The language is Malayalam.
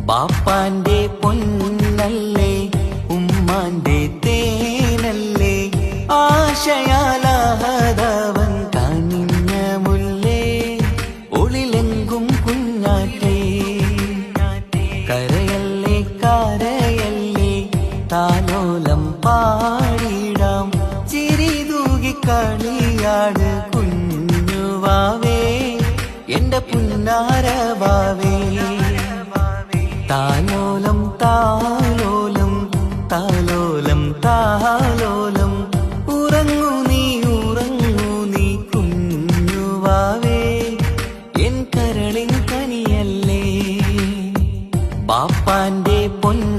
ബാപ്പാന്റെ പൊന്നല്ലേ ഉമ്മാന്റെ തേനല്ലേ ആശയാലാഹതവൻ കനിഞ്ഞ മുല്ലേ ഒളിലെങ്കും കുഞ്ഞാറ്റേ കരയല്ലേ കരയല്ലേ താലോലം പാടിടാം ചിരി തൂകി കളിയാട് കുഞ്ഞുവാവേ എന്റെ പുന്നാരവാവേ താലോലം താലോലം താലോലം താലോലം ഉറങ്ങൂ നീ കുഞ്ഞുവാവേ എൻ കരളിൻ കനിയല്ലേ ബാപ്പാന്റെ പൊന്ന